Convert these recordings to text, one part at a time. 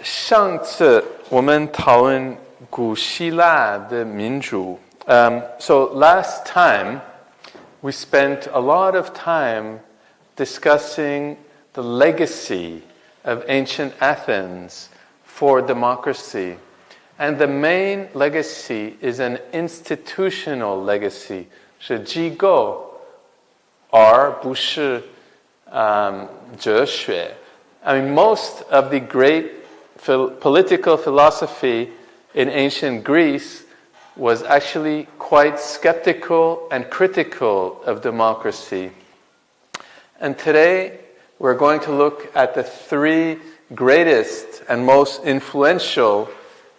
上次我们讨论古希腊的民主。So last time we spent a lot of time discussing the legacy of ancient Athens for democracy. And the main legacy is an institutional legacy, 是机构，而不是哲学。I mean, most of the great political philosophy in ancient Greece was actually quite skeptical and critical of democracy. And today, we're going to look at the three greatest and most influential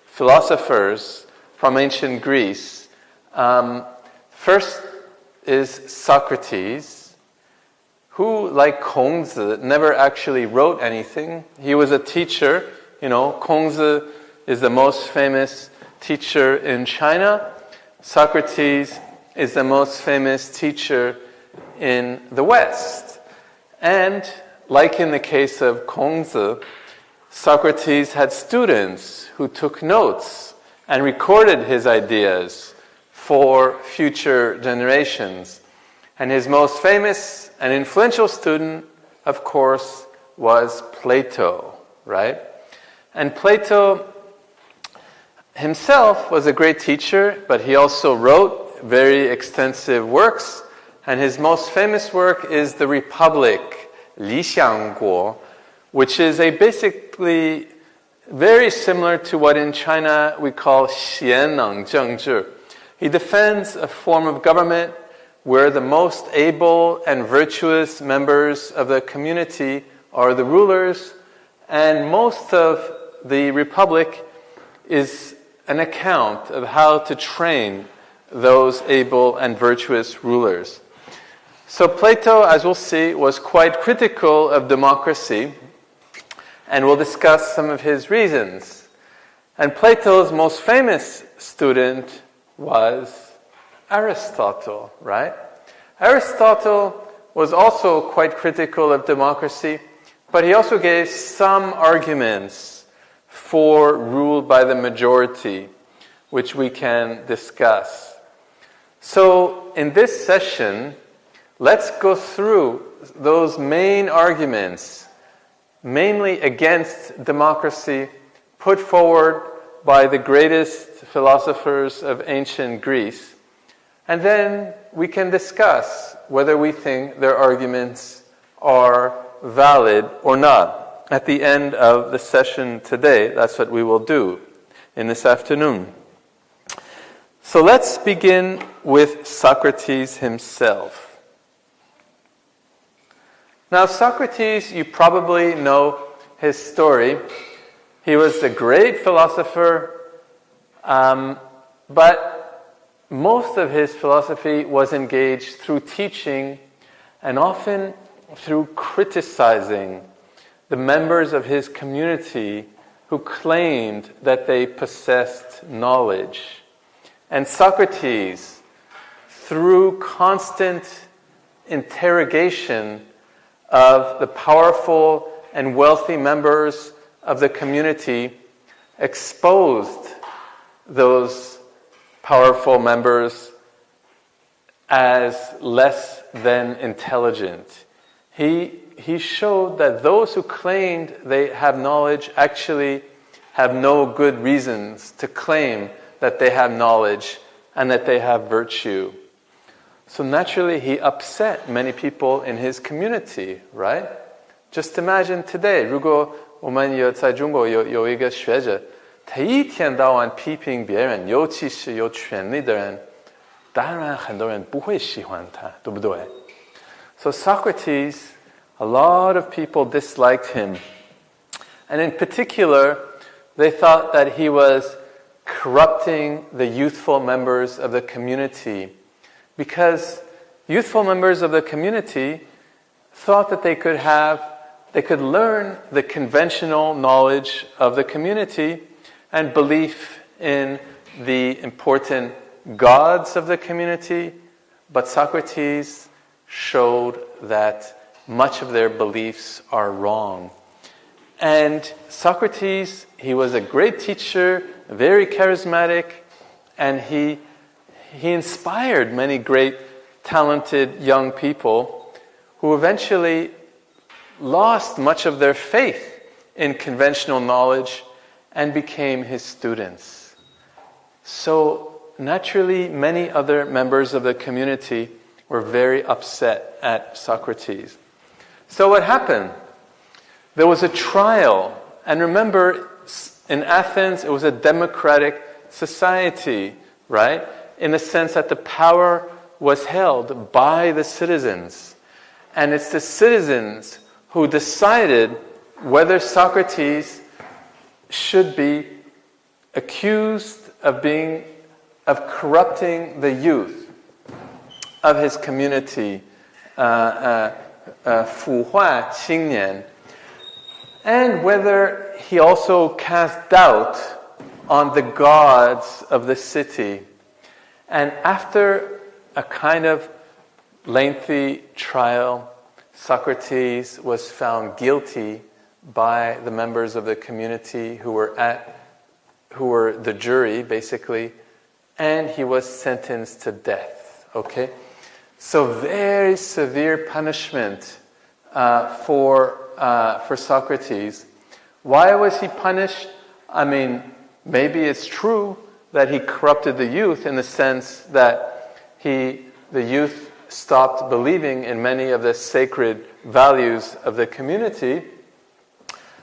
philosophers from ancient Greece. First is Socrates, who, like Kongzi, never actually wrote anything. He was a teacher. You know, Kongzi is the most famous teacher in China. Socrates is the most famous teacher in the West. And, like in the case of Kongzi, Socrates had students who took notes and recorded his ideas for future generations. And his most famous and influential student, of course, was Plato, right? And Plato himself was a great teacher, but he also wrote very extensive works. And his most famous work is The Republic, 理想国, which is basically very similar to what in China we call 贤能政治. He defends a form of government where the most able and virtuous members of the community are the rulers, and most of the Republic is an account of how to train those able and virtuous rulers. So Plato, as we'll see, was quite critical of democracy, and we'll discuss some of his reasons. And Plato's most famous student was Aristotle, right? Aristotle was also quite critical of democracy, but he also gave some arguments for rule by the majority, which we can discuss. So in this session, let's go through those main arguments, mainly against democracy, put forward by the greatest philosophers of ancient Greece. And then we can discuss whether we think their arguments are valid or not. At the end of the session today, that's what we will do in this afternoon. So let's begin with Socrates himself. Now, Socrates, you probably know his story. He was a great philosopher, but most of his philosophy was engaged through teaching and often through criticizing the members of his community who claimed that they possessed knowledge. And Socrates, through constant interrogation of the powerful and wealthy members of the community, exposed those powerful members as less than intelligent. He showed that those who claimed they have knowledge actually have no good reasons to claim that they have knowledge and that they have virtue. So naturally, he upset many people in his community, right? Just imagine today, 如果我们在中国有一个学者，他一天到晚批评别人，尤其是有权力的人，当然很多人不会喜欢他，对不对？ So Socrates, a lot of people disliked him. And in particular, they thought that he was corrupting the youthful members of the community, because youthful members of the community thought that they could learn the conventional knowledge of the community and belief in the important gods of the community, but Socrates showed that much of their beliefs are wrong. And Socrates, he was a great teacher, very charismatic, and he inspired many great, talented young people who eventually lost much of their faith in conventional knowledge and became his students. So naturally, many other members of the community were very upset at Socrates. So what happened? There was a trial. And remember, in Athens, it was a democratic society, right? In the sense that the power was held by the citizens. And it's the citizens who decided whether Socrates should be accused of corrupting the youth of his community, 腐化青年, and whether he also cast doubt on the gods of the city. And after a kind of lengthy trial, Socrates was found guilty by the members of the community who were the jury, basically, and he was sentenced to death. Okay? So very severe punishment for Socrates. Why was he punished? I mean, maybe it's true that he corrupted the youth in the sense that the youth stopped believing in many of the sacred values of the community.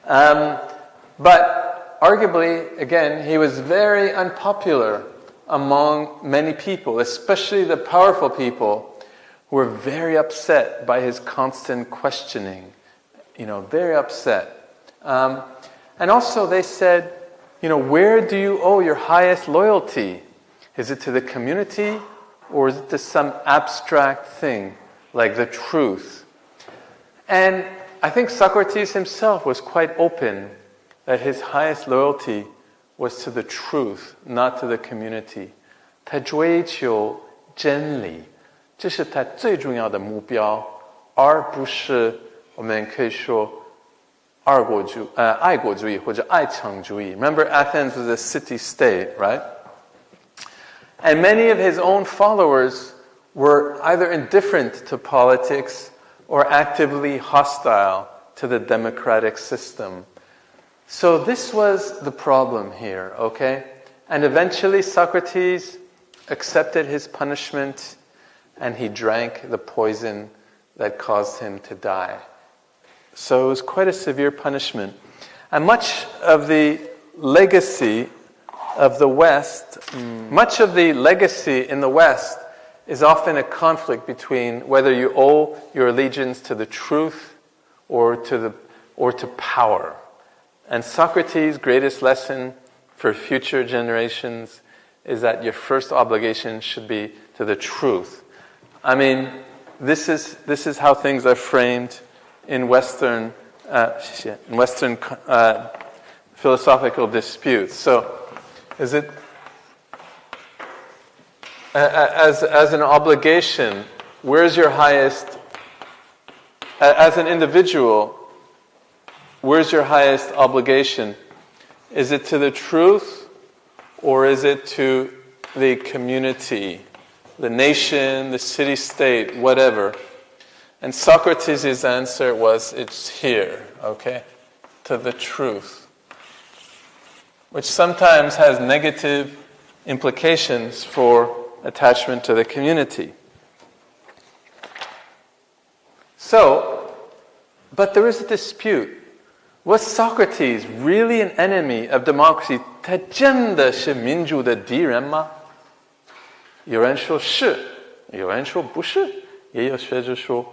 But arguably, again, he was very unpopular among many people, especially the powerful people who were very upset by his constant questioning. Very upset. And also they said, where do you owe your highest loyalty? Is it to the community or is it to some abstract thing like the truth? And I think Socrates himself was quite open that his highest loyalty was to the truth, not to the community. 他追求真理，这是他最重要的目标，而不是我们可以说爱国主义或者爱场主义. Remember, Athens was a city-state, right? And many of his own followers were either indifferent to politics or actively hostile to the democratic system. So this was the problem here, okay? And eventually Socrates accepted his punishment and he drank the poison that caused him to die. So it was quite a severe punishment. And much of the legacy of the West, much of the legacy in the West is often a conflict between whether you owe your allegiance to the truth or to power. And Socrates' greatest lesson for future generations is that your first obligation should be to the truth. I mean, this is how things are framed in Western philosophical disputes. So, is it as an obligation? Where's your highest? As an individual, where's your highest obligation? Is it to the truth, or is it to the community, the nation, the city-state, whatever? And Socrates' answer was, it's here, okay? To the truth. Which sometimes has negative implications for attachment to the community. So, but there is a dispute. Was Socrates really an enemy of democracy? 他真的是民主的敌人吗？有人说是，有人说不是，也有学者说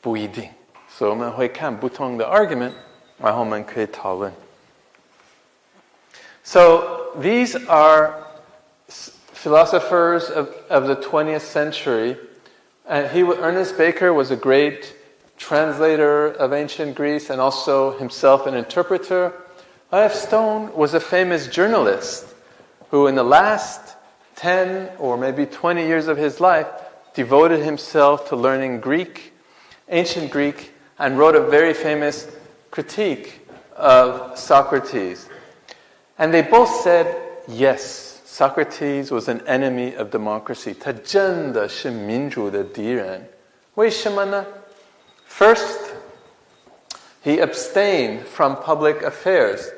不一定。所以我们会看不同的 argument， 然后我们可以讨论。So these are philosophers of the 20th century. And Ernest Baker was a great translator of ancient Greece and also himself an interpreter. I.F. Stone was a famous journalist who in the last 10 or maybe 20 years of his life devoted himself to learning Greek, ancient Greek, and wrote a very famous critique of Socrates. And they both said, yes, Socrates was an enemy of democracy. 他真的是民主的敌人。为什么呢？ First, he abstained from public affairs.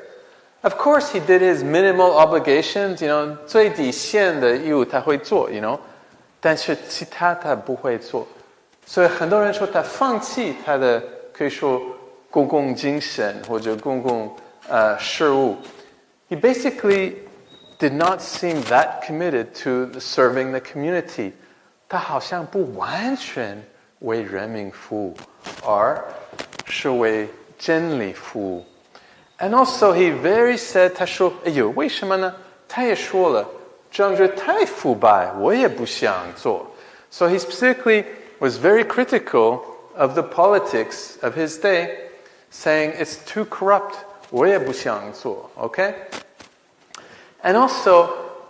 Of course, he did his minimal obligations, 最底线的义务他会做, 但是其他他不会做。所以很多人说他放弃他的可以说公共精神或者公共事务。He basically did not seem that committed to serving the community. 他好像不完全为人民服务，而是为真理服务。And also he very said, 他说，哎呦，为什么呢？他也说了，政治太腐败，我也不想做。So he specifically was very critical of the politics of his day, saying it's too corrupt, 我也不想做, okay? And also,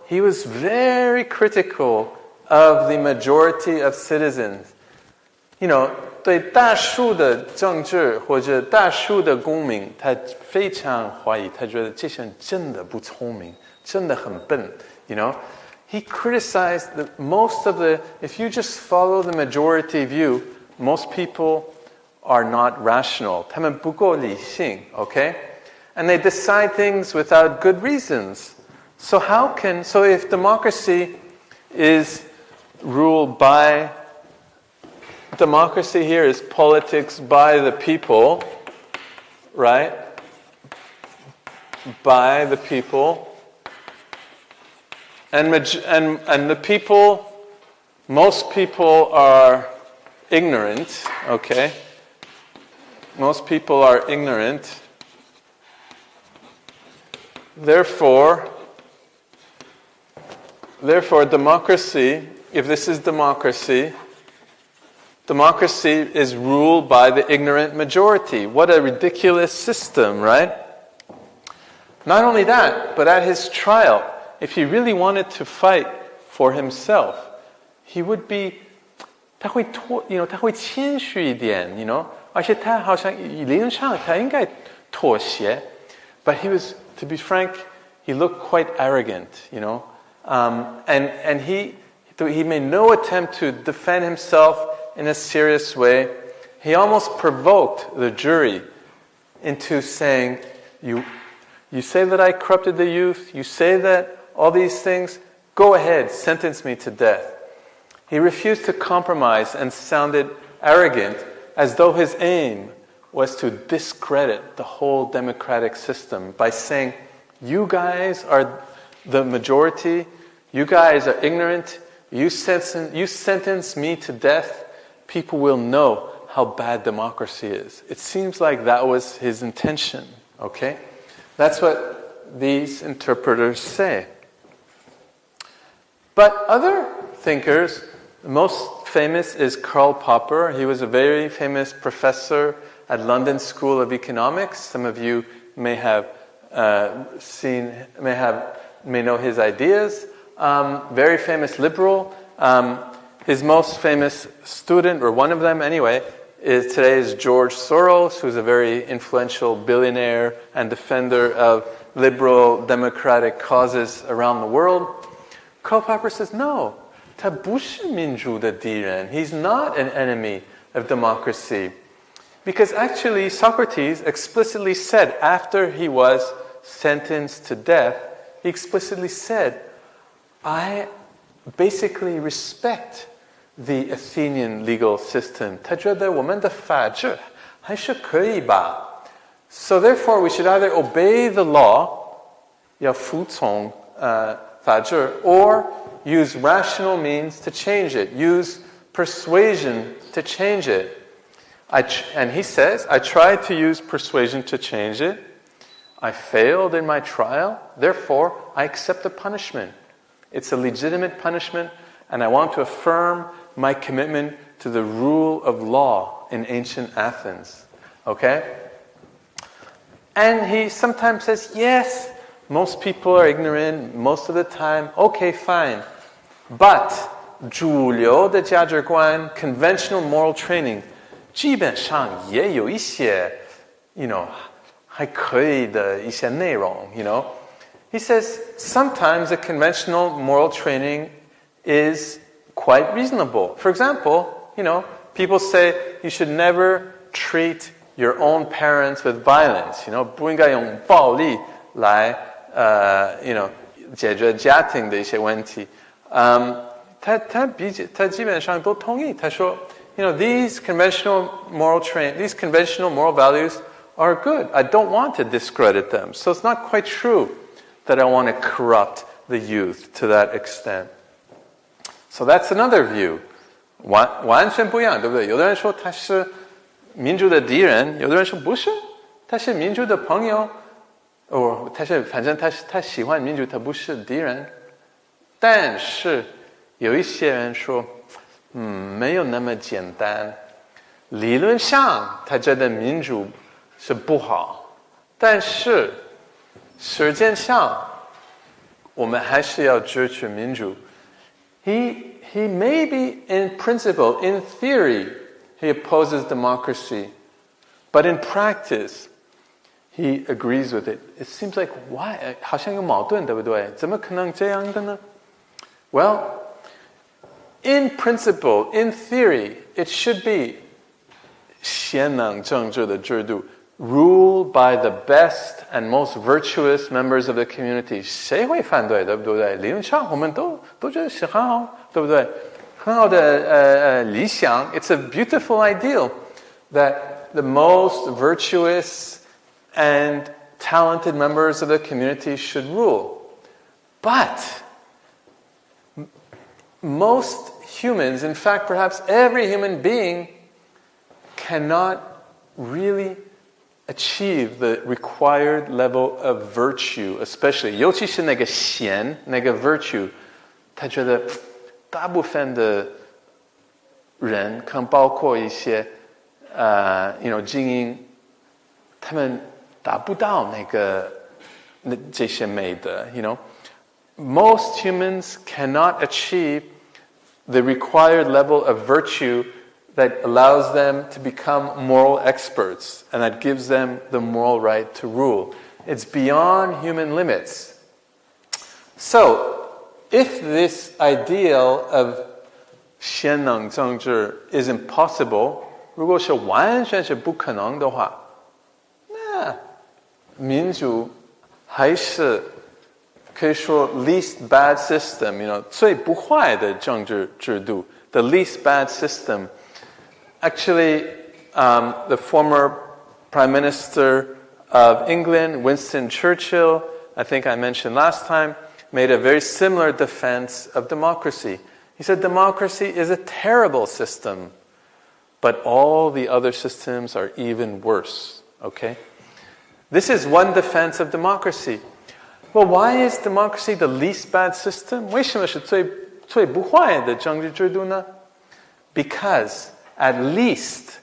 he was very critical of the majority of citizens. 对大数的政治或者大数的公民，他非常怀疑，他觉得这些人真的不聪明，真的很笨。He criticized most of the. If you just follow the majority view, most people are not rational. 他们不够理性 okay? And they decide things without good reasons. So if democracy is ruled by democracy here is politics by the people, right? By the people. And the people, most people are ignorant, okay? Most people are ignorant. Therefore, democracy, if this is democracy is ruled by the ignorant majority. What a ridiculous system, right? Not only that, but at his trial, if he really wanted to fight for himself, he would be, 他会谦虚一点, 而且他好像理论上他应该妥协, but to be frank, he looked quite arrogant, and he made no attempt to defend himself in a serious way. He almost provoked the jury into saying, you say that I corrupted the youth, you say that all these things, go ahead, sentence me to death. He refused to compromise and sounded arrogant, as though his aim was to discredit the whole democratic system by saying, you guys are the majority, you guys are ignorant, you sentence me to death, people will know how bad democracy is. It seems like that was his intention, okay? That's what these interpreters say. But other thinkers, the most famous is Karl Popper. He was a very famous professor at London School of Economics. Some of you may have may know his ideas. Very famous liberal. His most famous student, or one of them anyway, today is George Soros, who's a very influential billionaire and defender of liberal democratic causes around the world. Karl Popper says, no, 他不是民主的敌人. He's not an enemy of democracy. Because actually Socrates explicitly said, after he was sentenced to death, he explicitly said, I basically respect the Athenian legal system. 他觉得我们的法治还是可以吧. So therefore we should either obey the law, 要服从法治, or use rational means to change it, use persuasion to change it. And he says, I tried to use persuasion to change it. I failed in my trial. Therefore, I accept the punishment. It's a legitimate punishment, and I want to affirm my commitment to the rule of law in ancient Athens. Okay? And he sometimes says, yes, most people are ignorant most of the time. Okay, fine. But 主流的价值观, conventional moral training, 基本上也有一些,还可以的一些内容, He says sometimes a conventional moral training is quite reasonable. For example, people say you should never treat your own parents with violence. 不应该用暴力来解决家庭的一些问题。他基本上都同意。他说 these conventional moral values are good. I don't want to discredit them. So it's not quite true that I want to corrupt the youth to that extent. So that's another view. 完全不一样，对不对？有的人说他是民主的敌人，有的人说不是，他是民主的朋友，反正他喜欢民主，他不是敌人。但是有一些人说，没有那么简单。理论上他觉得民主是不好，但是实践上我们还是要支持民主。He maybe in principle, in theory, he opposes democracy, but in practice, he agrees with it. It seems like why? 好像有矛盾，对不对？怎么可能这样的呢？ Well, in principle, in theory, it should be 贤能政治的制度 ruled by the best and most virtuous members of the community. 谁会反对，对不对？理论上我们都觉得是很好，对不对？很好的理想。It's a beautiful ideal that the most virtuous and talented members of the community should rule. But most humans, in fact, perhaps every human being, cannot really achieve the required level of virtue, especially, 尤其是那个贤，那个 virtue, 他觉得大部分的人，可能包括一些精英，他们达不到这些美德。Most humans cannot achieve the required level of virtue that allows them to become moral experts and that gives them the moral right to rule. It's beyond human limits. So, if this ideal of 贤能政治 is impossible, 如果是完全是不可能的话，那民主还是可以说 least bad system, 最不坏的政治制度 the least bad system. Actually, the former Prime Minister of England, Winston Churchill, I think I mentioned last time, made a very similar defense of democracy. He said democracy is a terrible system, but all the other systems are even worse. Okay? This is one defense of democracy. Well, why is democracy the least bad system? 为什么是最不坏的政治制度呢？ Because at least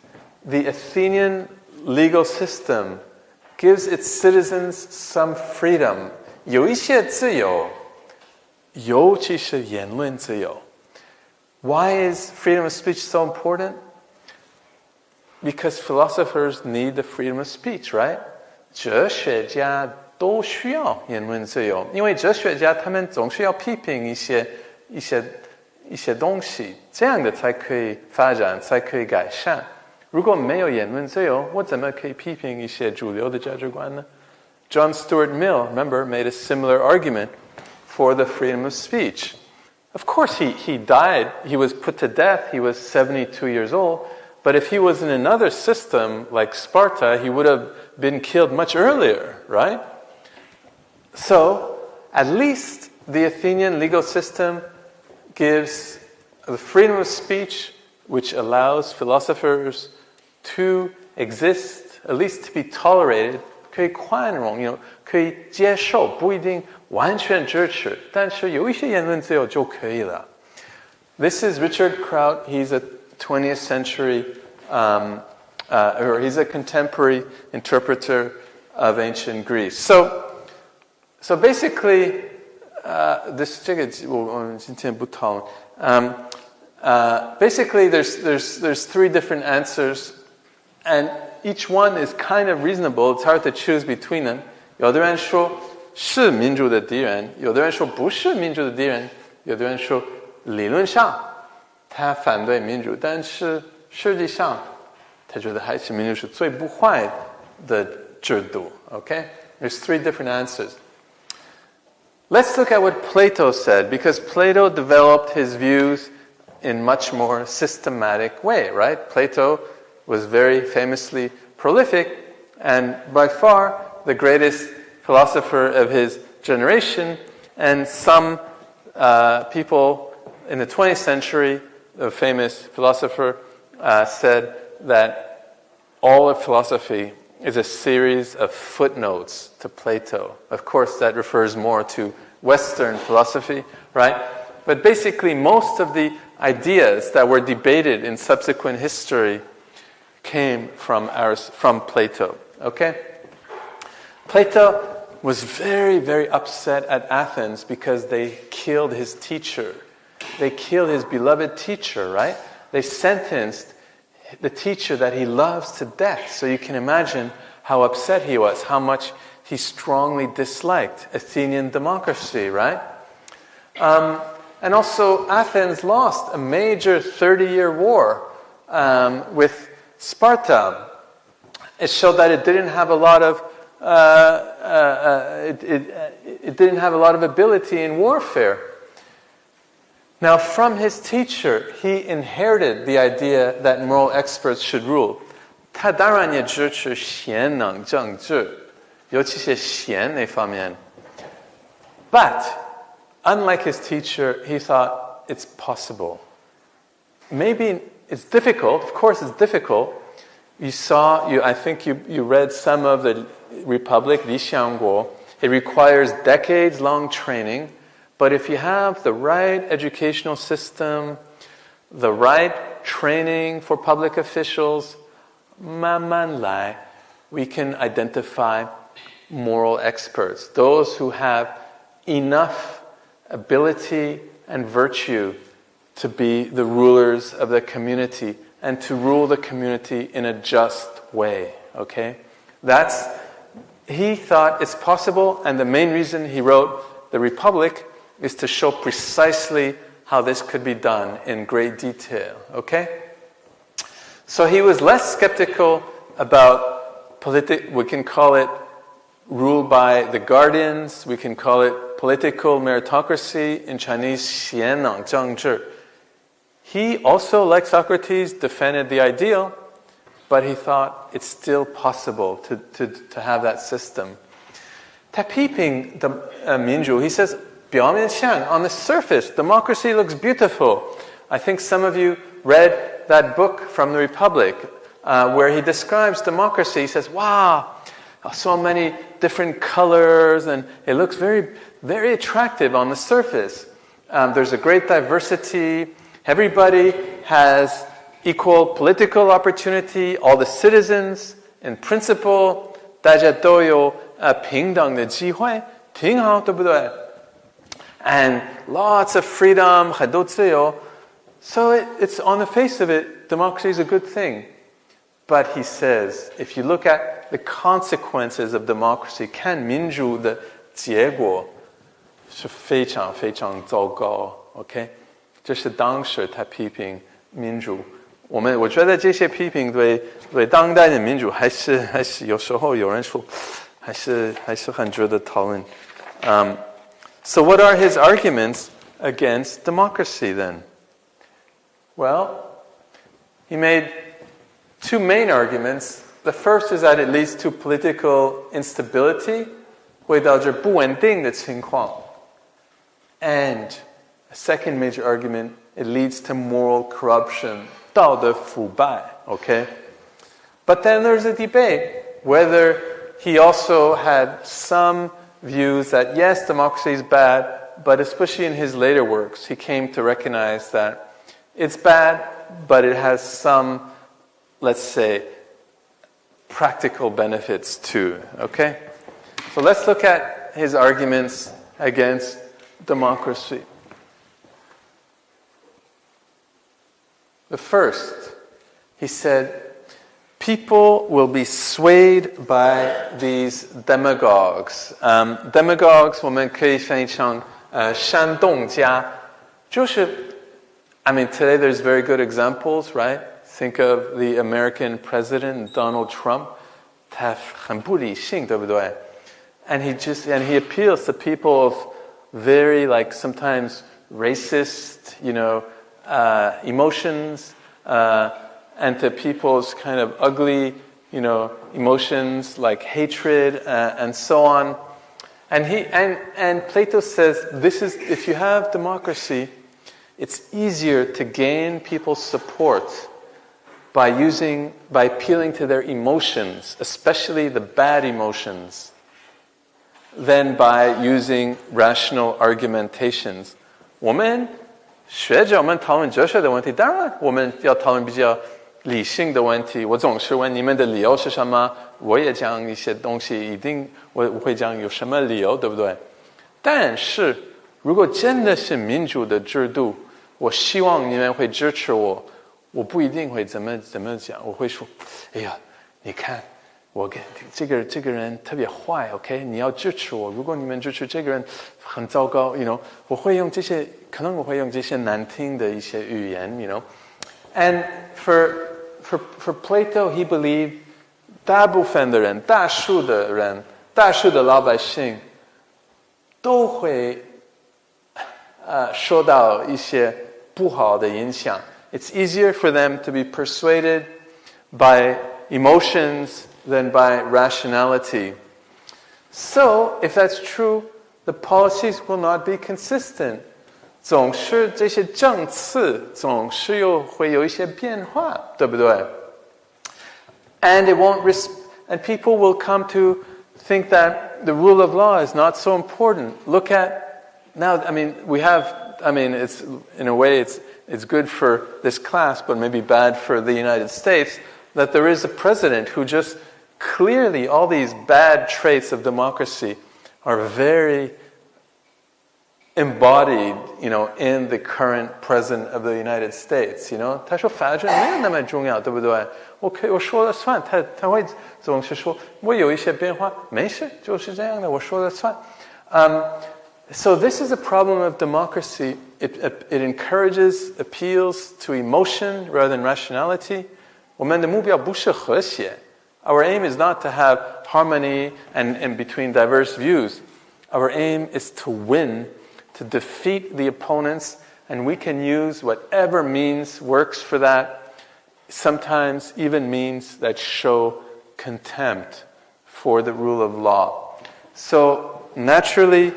the Athenian legal system gives its citizens some freedom. 有一些自由，尤其是言论自由。Why is freedom of speech so important? Because philosophers need the freedom of speech, right? 哲学家都需要言论自由，因为哲学家他们总是要批评一些东西，这样的才可以发展，才可以改善。如果没有言论自由，我怎么可以批评一些主流的价值观呢？ John Stuart Mill, remember, made a similar argument for the freedom of speech. Of course, he died. He was put to death. He was 72 years old. But if he was in another system like Sparta, he would have been killed much earlier, right? So, at least the Athenian legal system gives the freedom of speech, which allows philosophers to exist, at least to be tolerated, 可以宽容，可以接受，不一定完全支持，但是有一些言论自由就可以了。This is Richard Kraut. He's a 20th century, or he's a contemporary interpreter of ancient Greece. So basically, basically there's three different answers, and each one is kind of reasonable. It's hard to choose between them. 有的人说是民主的敌人，有的人说不是民主的敌人，有的人说理论上他反对民主，但是实际上他觉得还是民主是最不坏的制度。Okay? There's 3 different answers. Let's look at what Plato said, because Plato developed his views in much more systematic way, right? Plato was very famously prolific and by far the greatest philosopher of his generation, and some people in the 20th century, a famous philosopher, said that all of philosophy is a series of footnotes to Plato. Of course, that refers more to Western philosophy, right? But basically, most of the ideas that were debated in subsequent history came from Plato. Okay? Plato was very, very upset at Athens because they killed his teacher. They killed his beloved teacher, right? They sentenced the teacher that he loves to death. So you can imagine how upset he was, how much he strongly disliked Athenian democracy, right? And also, Athens lost a major 30-year war with Sparta. It showed that it didn't have a lot of it didn't have a lot of ability in warfare. Now, from his teacher, he inherited the idea that moral experts should rule. 他当然也支持贤能政治，尤其是贤那方面。But unlike his teacher, he thought it's possible. Maybe it's difficult. Of course, it's difficult. I think you read some of the Republic, Li Xiangguo. It requires decades-long training. But if you have the right educational system, the right training for public officials, 慢慢来, we can identify moral experts, those who have enough ability and virtue to be the rulers of the community and to rule the community in a just way. Okay? He thought it's possible, and the main reason he wrote The Republic is to show precisely how this could be done in great detail. Okay? So he was less skeptical about we can call it rule by the guardians, we can call it political meritocracy, in Chinese, 贤能政治. He also, like Socrates, defended the ideal, but he thought it's still possible to have that system. 他批评民主, he says, 表面上, on the surface, democracy looks beautiful. I think some of you read that book from the Republic, where he describes democracy. He says, wow, so many different colors, and it looks very, very attractive on the surface. There's a great diversity. Everybody has equal political opportunity. All the citizens, in principle, 大家都有平等的机会，挺好，对不对？ And lots of freedom, 很多自由. So it's on the face of it, democracy is a good thing. But he says, if you look at the consequences of democracy, 看民主的结果是非常非常糟糕。OK， 这是当时他批评民主。我觉得这些批评对当代的民主还是有时候有人说还是很值得讨论。So what are his arguments against democracy then? Well, he made 2 main arguments. The first is that it leads to political instability, 会导致不稳定的情况. And a second major argument, it leads to moral corruption, 道德腐败, okay? But then there's a debate whether he also had some views that yes, democracy is bad, but especially in his later works, he came to recognize that it's bad, but it has some, let's say, practical benefits too. Okay? So let's look at his arguments against democracy. The first, he said, people will be swayed by these demagogues. Demagogues 我们可以翻译成煽动家，就是 I mean, today there's very good examples, right? Think of the American president, Donald Trump. 他很不理性，对不对？ And he appeals to people of very, like, sometimes racist, emotions, and to people's kind of ugly, emotions like hatred, and so on. And Plato says, if you have democracy, it's easier to gain people's support by appealing to their emotions, especially the bad emotions, than by using rational argumentations. 我们学者们讨论哲学的问题，当然我们要讨论比较理性的问题。我总是问你们的理由是什么，我也讲一些东西，一定我会讲有什么理由，对不对？但是如果真的是民主的制度，我希望你们会支持我，我不一定会怎么讲，我会说，哎呀，你看我跟这个人特别坏 ，OK， 你要支持我。如果你们支持这个人很糟糕 我会用这些，可能我会用这些难听的一些语言 And for Plato, he believed 大部分的人，大数的老百姓都会受到一些不好的影响。It's easier for them to be persuaded by emotions than by rationality. So, if that's true, the policies will not be consistent. 总是这些政策总是会有一些变化，对不对？ And people will come to think that the rule of law is not so important. Look at now. It's in a way it's good for this class, but maybe bad for the United States that there is a president who just clearly all these bad traits of democracy are very embodied, in the current president of the United States. 他说法治没有那么重要，对不对？我说了算，他会总是说我有一些变化，没事，就是这样的，我说了算。So this is a problem of democracy. It encourages, appeals to emotion rather than rationality. 我们的目标不是和谐。Our aim is not to have harmony and between diverse views. Our aim is to win, to defeat the opponents, and we can use whatever means works for that, sometimes even means that show contempt for the rule of law. So naturally,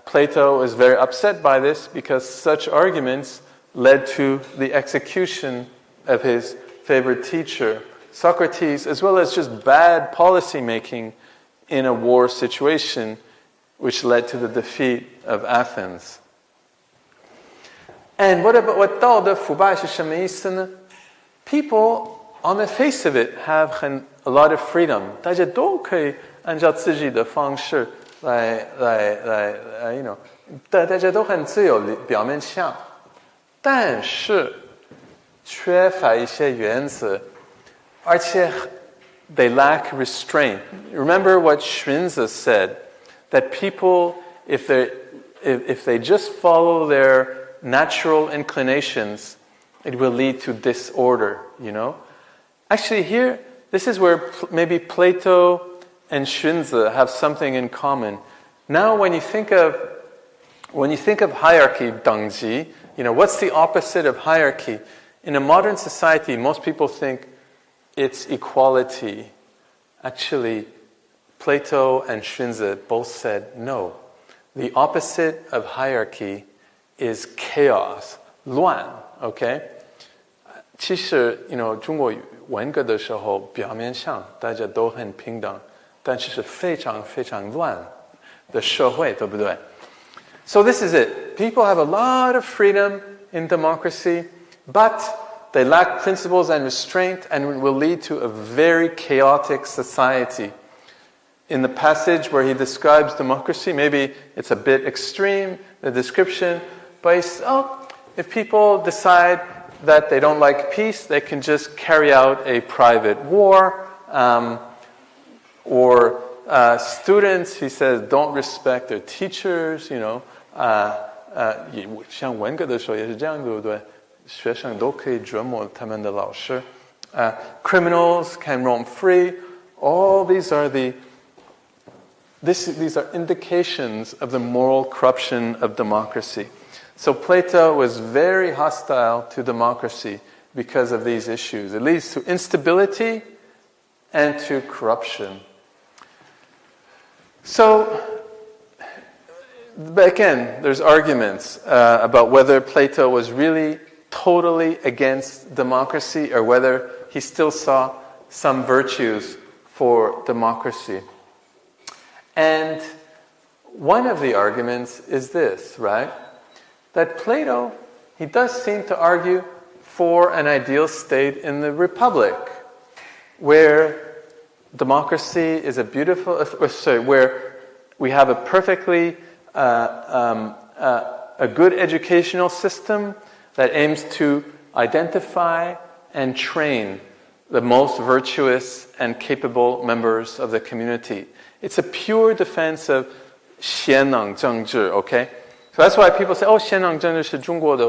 Plato was very upset by this because such arguments led to the execution of his favorite teacher, Socrates, as well as just bad policy making in a war situation, which led to the defeat of Athens. And what 道德腐败是什么意思呢? People, on the face of it, have a lot of freedom. 大家都可以按照自己的方式来大家都很自由，表面上，但是缺乏一些原则，而且 they lack restraint. Remember what Xunzi said, that people, if they just follow their natural inclinations, it will lead to disorder, Actually here, this is where maybe Plato and Xunzi have something in common. Now when you think of hierarchy, 等级, what's the opposite of hierarchy? In a modern society, most people think it's equality. Actually, Plato and Xunzi both said no. The opposite of hierarchy is chaos, 乱, okay? 其实, 中国文革的时候，表面上大家都很平等，但是非常非常乱的社会，对不对? So this is it. People have a lot of freedom in democracy, but they lack principles and restraint, and will lead to a very chaotic society. In the passage where he describes democracy, maybe it's a bit extreme, the description, but if people decide that they don't like peace, they can just carry out a private war. Or students, he says, don't respect their teachers, 像文革的时候也是这样，对不对？学生都可以折磨他们的老师。Criminals can roam free. All these are these are indications of the moral corruption of democracy. So Plato was very hostile to democracy because of these issues. It leads to instability and to corruption. So, but again, there's arguments about whether Plato was really totally against democracy or whether he still saw some virtues for democracy. And one of the arguments is this, right? That Plato, he does seem to argue for an ideal state in the Republic, where democracy is a beautiful, where we have a perfectly, a good educational system that aims to identify and train the most virtuous and capable members of the community. It's a pure defense of 贤能政治, okay? So that's why people say, 贤能政治是中国的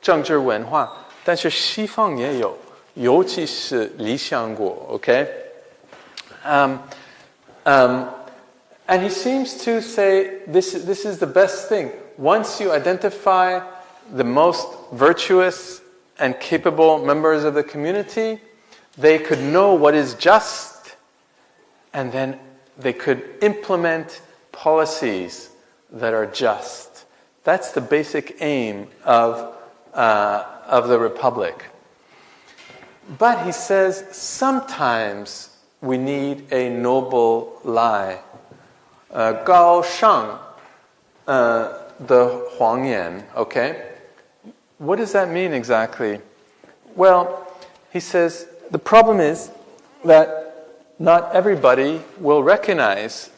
政治文化, 但是西方也有, 尤其是理想国, okay? And he seems to say this is the best thing. Once you identify the most virtuous and capable members of the community, they could know what is just, and then they could implement policies that are just. That's the basic aim of the Republic. But he says sometimes we need a noble lie. 高尚的谎言, okay? What does that mean exactly? Well, he says the problem is that not everybody will recognize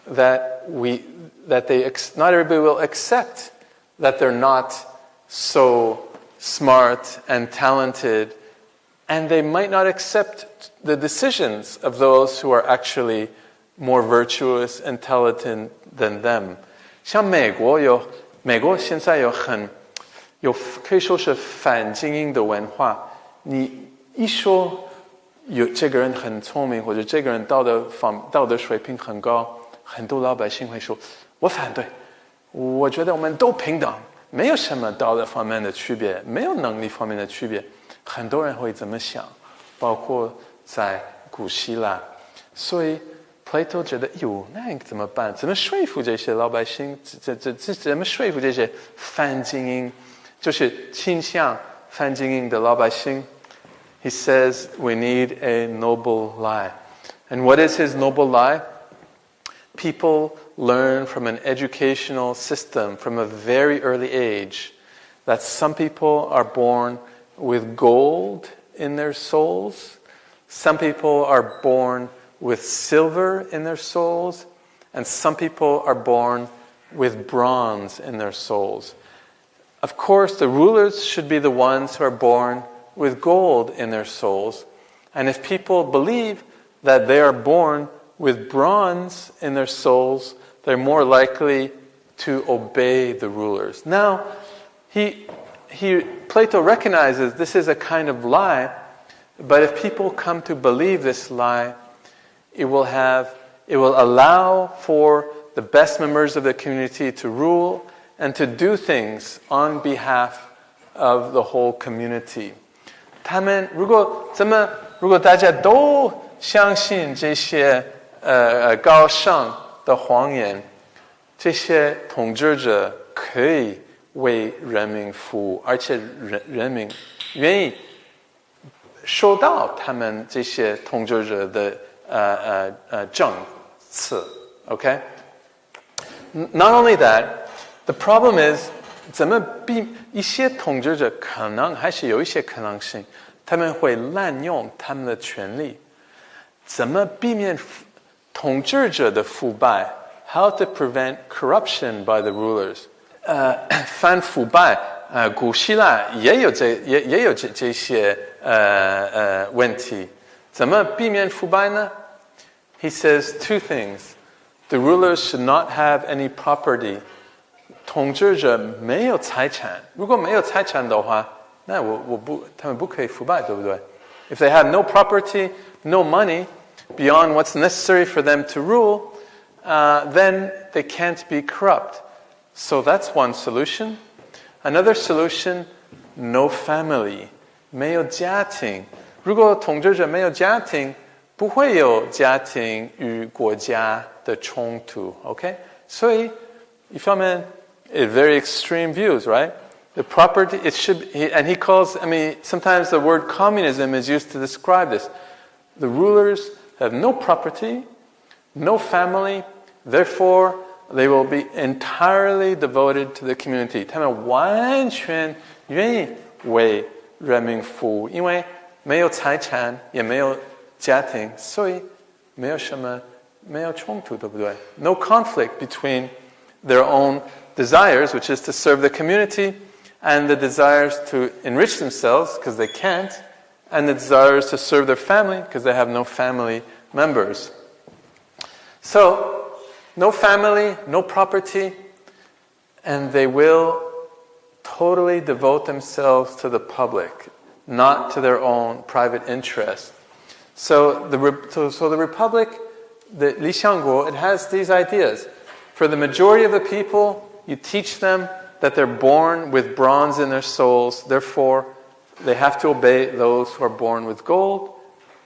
that not everybody will accept that they're not so smart and talented, and they might not accept the decisions of those who are actually more virtuous and talented than them. 像美国现在可以说是反精英的文化，你一说有这个人很聪明，或者这个人道德水平很高，很多老百姓会说我反对，我觉得我们都平等，没有什么道德方面的区别，没有能力方面的区别，很多人会这么想，包括在古希腊。所以 Plato 觉得那怎么办？怎么说服这些老百姓？怎么说服这些反精英，就是倾向反精英的老百姓？ He says we need a noble lie. And what is his noble lie? People learn from an educational system from a very early age that some people are born with gold in their souls, some people are born with silver in their souls, and some people are born with bronze in their souls. Of course, the rulers should be the ones who are born with gold in their souls. And if people believe that they are born with bronze in their souls, they're more likely to obey the rulers. Now, Plato recognizes this is a kind of lie, but if people come to believe this lie, it will allow for the best members of the community to rule and to do things on behalf of the whole community. 他们如果大家都相信这些高尚的谎言，这些统治者可以为人民服务，而且人民愿意受到他们这些统治者的政策。Okay? Not only that, the problem is 怎么避一些统治者可能还是有一些可能性，他们会滥用他们的权利。怎么避免统治者的腐败 ？How to prevent corruption by the rulers？ 反腐败古希腊也有这些问题，怎么避免腐败呢？ He says two things. The rulers should not have any property. 统治者没有财产，如果没有财产的话，那他们不可以腐败，对不对？ If they have no property, no money, beyond what's necessary for them to rule, then they can't be corrupt. So that's one solution. Another solution, no family. 没有家庭。如果统治者没有家庭，不会有家庭与国家的冲突。Okay? 所以一方面 very extreme views, right? The property, and he calls, sometimes the word communism is used to describe this. The rulers have no property, no family, therefore they will be entirely devoted to the community. 他们完全愿意为人民服务，因为没有财产，也没有家庭，所以没有冲突，对不对？ No conflict between their own desires, which is to serve the community, and the desires to enrich themselves, because they can't, and the desires to serve their family, because they have no family members. So, no family, no property, and they will totally devote themselves to the public, not to their own private interest. So the Republic, the Li Xiangguo, it has these ideas. For the majority of the people, you teach them that they're born with bronze in their souls, therefore they have to obey those who are born with gold.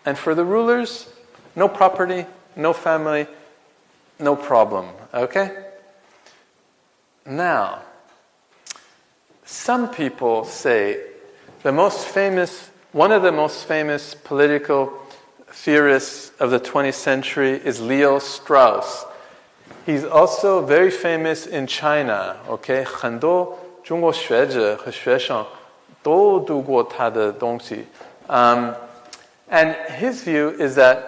And for the rulers, no property, no family, no problem. Okay? Now, some people say one of the most famous political theorists of the 20th century is Leo Strauss. He's also very famous in China. Okay? 很多中国学者和学生都读过他的东西. And his view is that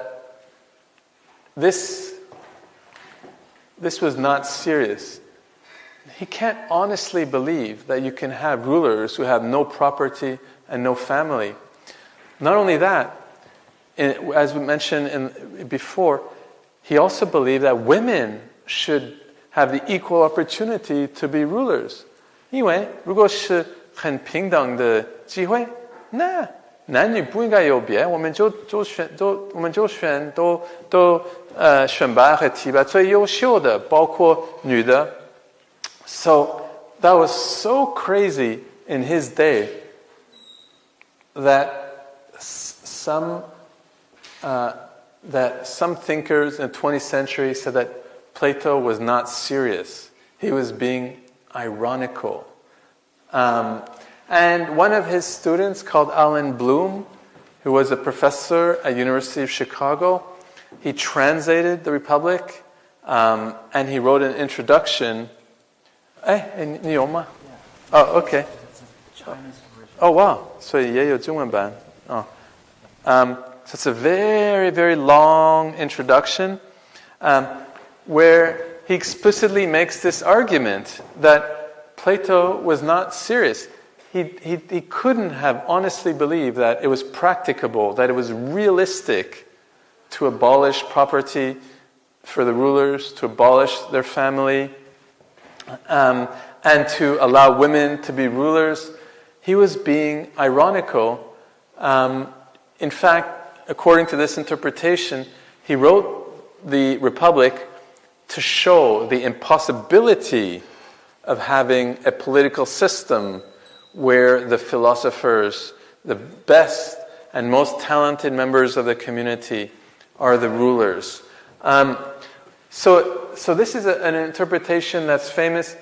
this was not serious. He can't honestly believe that you can have rulers who have no property and no family. Not only that, as we mentioned before, he also believed that women should have the equal opportunity to be rulers. 因为如果是很平等的机会，那男女不应该有别，我们就选拔和提拔最优秀的，包括女的。So that was so crazy in his day that some thinkers in the 20th century said that Plato was not serious. He was being ironical. And one of his students called Alan Bloom, who was a professor at University of Chicago, he translated the Republic, and he wrote an introduction.你有吗? Oh, okay. Oh, wow. 所以也有中文版. So it's a very, very long introduction where he explicitly makes this argument that Plato was not serious. He couldn't have honestly believed that it was practicable, that it was realistic to abolish property for the rulers, to abolish their family, and to allow women to be rulers. He was being ironical. In fact, according to this interpretation, he wrote the Republic to show the impossibility of having a political system where the philosophers, the best and most talented members of the community, are the rulers. So this is an interpretation that's famous,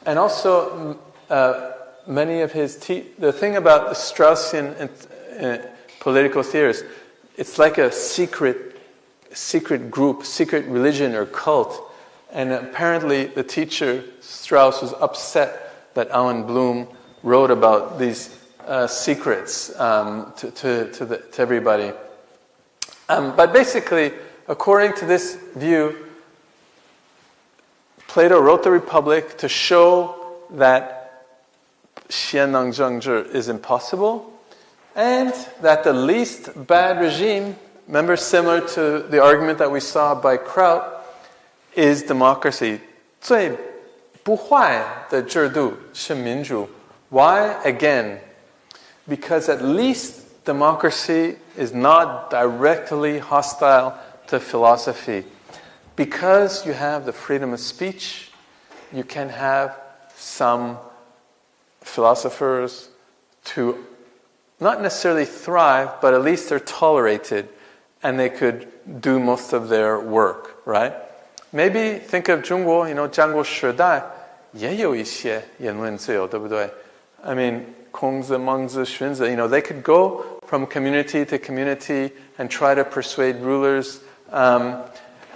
and also many of his the thing about the Straussian political theorists, it's like a secret group, secret religion or cult, and apparently the teacher Strauss was upset that Alan Bloom wrote about these secrets to everybody. But basically, according to this view, Plato wrote the Republic to show that xianneng zhengzhi is impossible, and that the least bad regime, remember similar to the argument that we saw by Kraut, is democracy. 最不坏的制度是民主. Why? Again, because at least democracy is not directly hostile to philosophy. Because you have the freedom of speech, you can have some philosophers to not necessarily thrive, but at least they're tolerated and they could do most of their work, right? Maybe think of 中国, 战国时代也有一些言论自由, 对不对? I mean, 孔子, 孟子, 荀子, they could go from community to community and try to persuade rulers.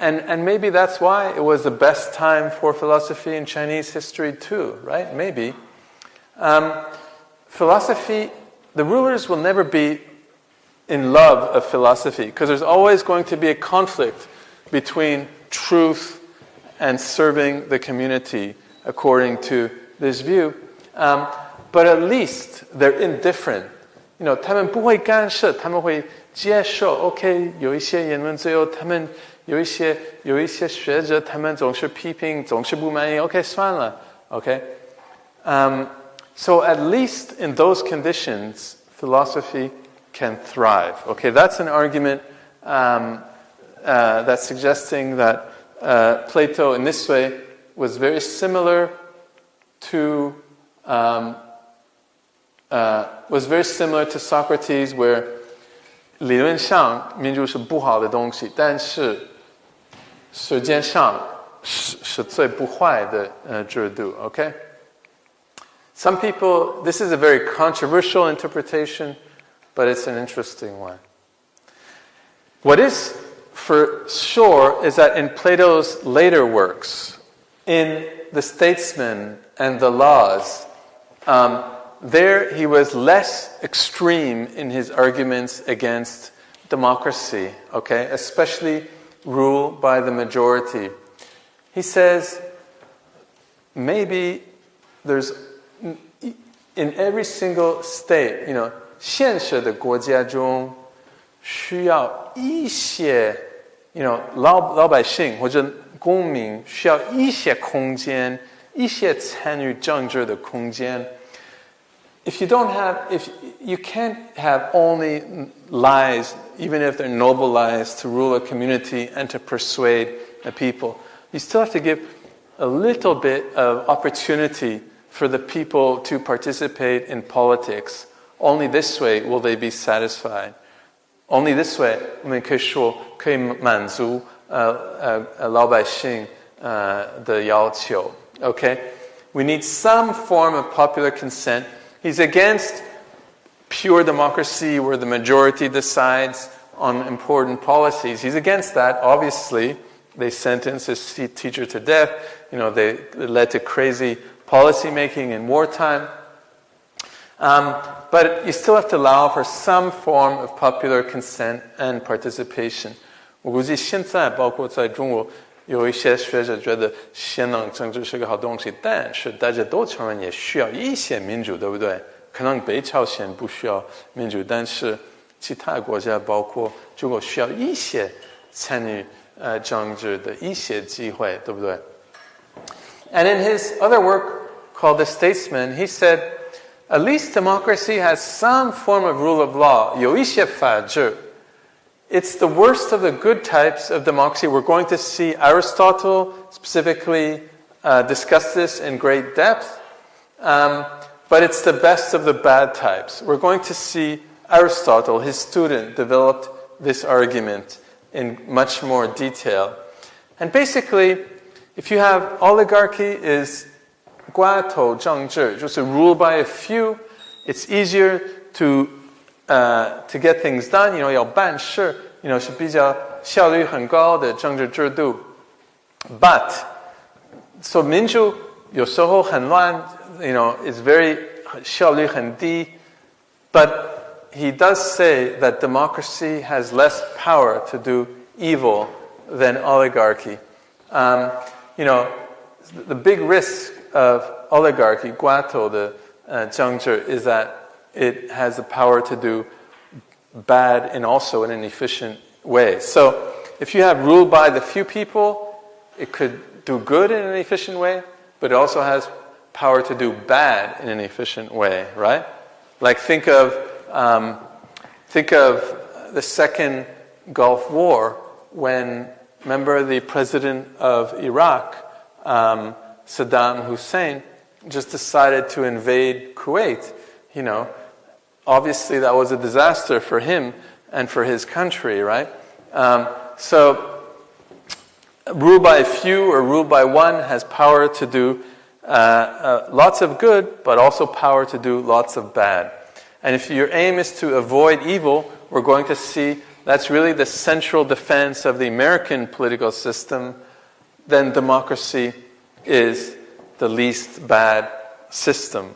And maybe that's why it was the best time for philosophy in Chinese history too, right? Maybe. Philosophy, the rulers will never be in love of philosophy because there's always going to be a conflict between truth and serving the community according to this view. But at least they're indifferent. 他们不会干涉，他们会接受。OK， 有一些言论自由，他们有一些学者，他们总是批评，总是不满意。OK， 算了。OK， so at least in those conditions, philosophy can thrive. Okay, that's an argument that's suggesting that Plato, in this way, was very similar to Socrates, where 理论上民主是不好的东西，但是实践上是最不坏的制度。Okay. Some people, this is a very controversial interpretation, but it's an interesting one. What is for sure is that in Plato's later works, in The Statesman and the Laws, there he was less extreme in his arguments against democracy, okay, especially rule by the majority. He says, maybe there's, in every single state, 现实的国家中需要一些 老百姓或者公民需要一些空间，一些参与政治的空间。If you can't have only lies, even if they're noble lies, to rule a community and to persuade the people, you still have to give a little bit of opportunity for the people to participate in politics. Only this way will they be satisfied. Only this way, 我们可以说可以满足老百姓的要求. Okay? We need some form of popular consent. He's against pure democracy where the majority decides on important policies. He's against that, obviously. They sentenced his teacher to death. They led to crazy policy making in wartime. But you still have to allow for some form of popular consent and participation. 我估计现在包括在中国有一些学者觉得先能政治是个好东西，但是大家都承认也需要一些民主，对不对？可能北朝鲜不需要民主，但是其他国家包括中国需要一些参与政治的一些机会，对不对？ And in his other work called The Statesman, he said, at least democracy has some form of rule of law. 有一些法治。 It's the worst of the good types of democracy. We're going to see Aristotle specifically discuss this in great depth. But it's the best of the bad types. We're going to see Aristotle, his student, developed this argument in much more detail. And basically, if you have oligarchy is 寡头政治, just a rule by a few, it's easier to get things done, 要办事, 是比较效率很高的政治制度. But, so 民主有时候很乱, it's very 效率很低. But he does say that democracy has less power to do evil than oligarchy. The big risk of oligarchy, 寡头的 Zhengzhi is that it has the power to do bad and also in an efficient way. So if you have rule by the few people, it could do good in an efficient way, but it also has power to do bad in an efficient way, right? Like think of the Second Gulf War when, remember, the president of Iraq, Saddam Hussein, just decided to invade Kuwait. You know, obviously that was a disaster for him and for his country, right? So rule by a few or rule by one has power to do lots of good, but also power to do lots of bad. And if your aim is to avoid evil, we're going to see that's really the central defense of the American political system, then democracy is the least bad system.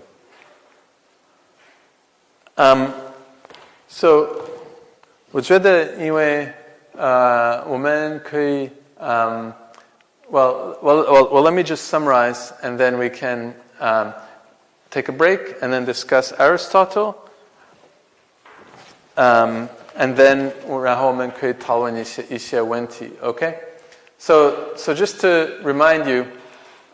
So 我觉得因为我们可以 well, let me just summarize, and then we can take a break and then discuss Aristotle. And then 然后我们可以讨论一些问题, okay? So just to remind you,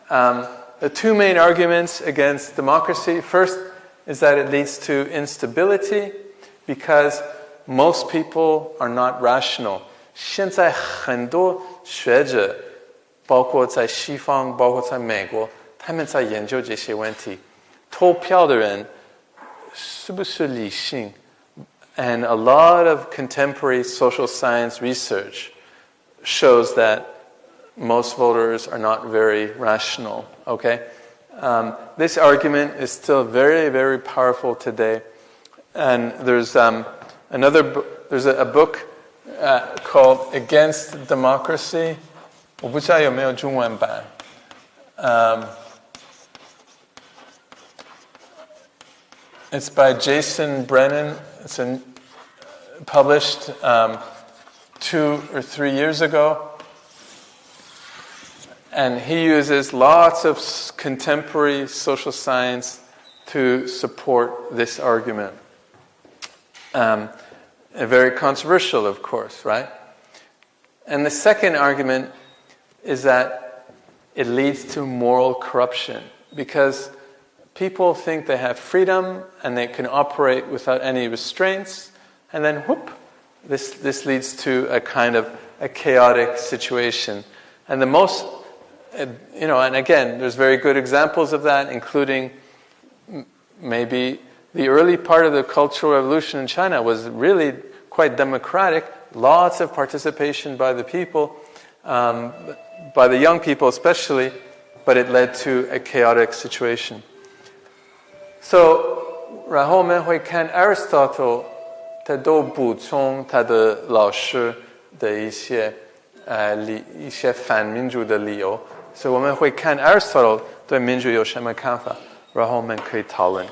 the two main arguments against democracy, first is that it leads to instability because most people are not rational. 现在很多学者包括在西方包括在美国他们在研究这些问题投票的人是不是理性 And a lot of contemporary social science research shows that most voters are not very rational, okay? This argument is still very, very powerful today. And there's a book called Against Democracy. 我不知道有没有中文版. It's by Jason Brennan. It's published 2 or 3 years ago. And he uses lots of contemporary social science to support this argument. Very controversial, of course, right? And the second argument is that it leads to moral corruption because people think they have freedom and they can operate without any restraints, and then whoop, this leads to a kind of a chaotic situation. And the most, and again, there's very good examples of that, including maybe the early part of the Cultural Revolution in China was really quite democratic, lots of participation by the people, by the young people especially, but it led to a chaotic situation. So, 然后我们会看 Aristotle 他都补充他的老师的一些反民主的理由，所以我们会看 Aristotle 对民主有什么看法，然后我们可以讨论。